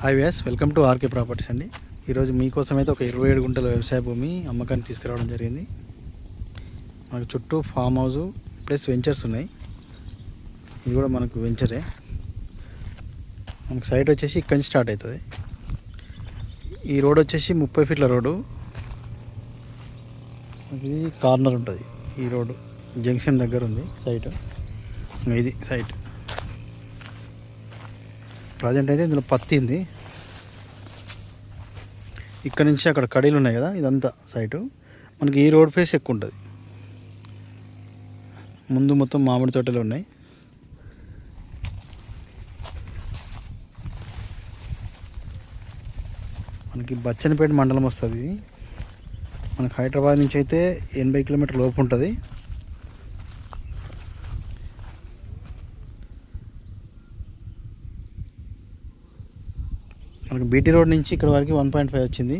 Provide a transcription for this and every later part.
Hi Vyas, welcome to R K properties అండి. ఈరోజు మీకోసం అయితే ఒక 27 గుంటల వ్యవసాయ భూమి అమ్మకానికి తీసుకురావడం జరిగింది. మనకు చుట్టూ ఫామ్ హౌస్ ప్లస్ వెంచర్స్ ఉన్నాయి. ఇది కూడా మనకు వెంచరే. మనకు సైట్ వచ్చేసి ఇక్కడి నుంచి స్టార్ట్ అవుతుంది. ఈ రోడ్ వచ్చేసి 30 ఫీట్ల రోడ్డు. ఇది కార్నర్ ఉంటుంది. ఈ రోడ్డు జంక్షన్ దగ్గర ఉంది సైట్. ఇది సైట్. ప్రజెంట్ అయితే ఇందులో పత్తి ఉంది. ఇక్కడ నుంచి అక్కడ కడీలు ఉన్నాయి కదా, ఇదంతా సైటు. మనకి ఈ రోడ్ ఫేస్ ఎక్కువ ఉంటుంది. ముందు మొత్తం మామిడి తోటలు ఉన్నాయి. మనకి బచ్చన్నపేట మండలం వస్తుంది. మనకి హైదరాబాద్ నుంచి అయితే 80 కిలోమీటర్ లోపు ఉంటుంది. మనకి బీటీ రోడ్ నుంచి ఇక్కడ వరకు 1.5 వచ్చింది.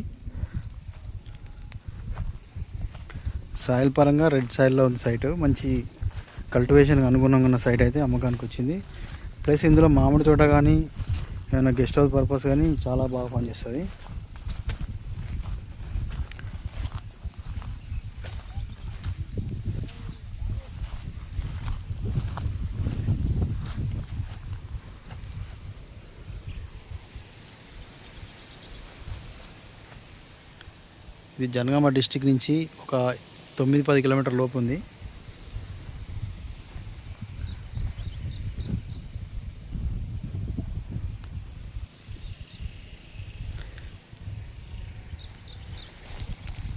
సాయిల్ పరంగా రెడ్ సాయిల్లో ఉంది సైట్. మంచి కల్టివేషన్కి అనుగుణంగా ఉన్న సైట్ అయితే అమ్మకానికి వచ్చింది. ప్లస్ ఇందులో మామిడి తోట కానీ ఏమైనా గెస్ట్ హౌస్ పర్పస్ కానీ చాలా బాగా పనిచేస్తుంది. ఇది జనగామ డిస్టిక్ నుంచి ఒక 9-10 కిలోమీటర్ లోపు ఉంది.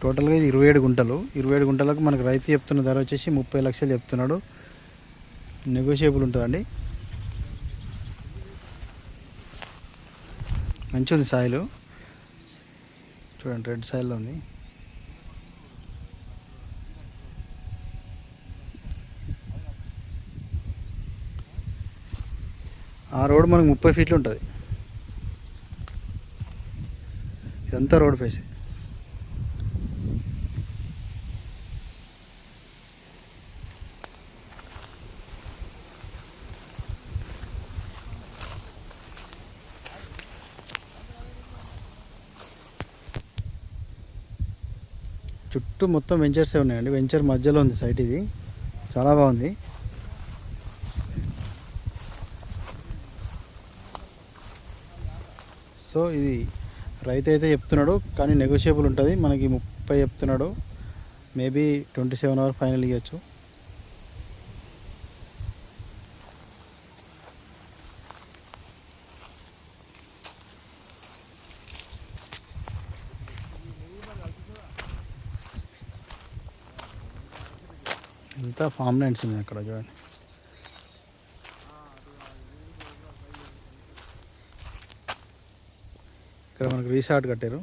టోటల్గా ఇది 27 గుంటలు. 27 గుంటలకు మనకు రైతు చెప్తున్న ధర వచ్చేసి 30 లక్షలు చెప్తున్నాడు. నెగోషియబుల్ ఉంటుందండి. మంచి ఉంది సాయిలు. చూడండి, రెడ్ సాయిల్లో ఉంది. ఆ రోడ్ మనకు 30 ఫీట్లు ఉంటుంది. ఇదంతా రోడ్ ఫేస్. చుట్టూ మొత్తం వెంచర్సే ఉన్నాయండి. వెంచర్ మధ్యలో ఉంది సైట్. ఇది చాలా బాగుంది. సో ఇది రైతు అయితే చెప్తున్నాడు, కానీ నెగోషియబుల్ ఉంటుంది. మనకి 30 చెప్తున్నాడు. మేబీ 27 అవర్ ఫైనల్ ఇవ్వచ్చు. ఇంత ఫామ్ ల్యాండ్స్ ఉన్నాయి అక్కడ చూడండి. ఇక్కడ మనకు రీసార్ట్ కట్టారు.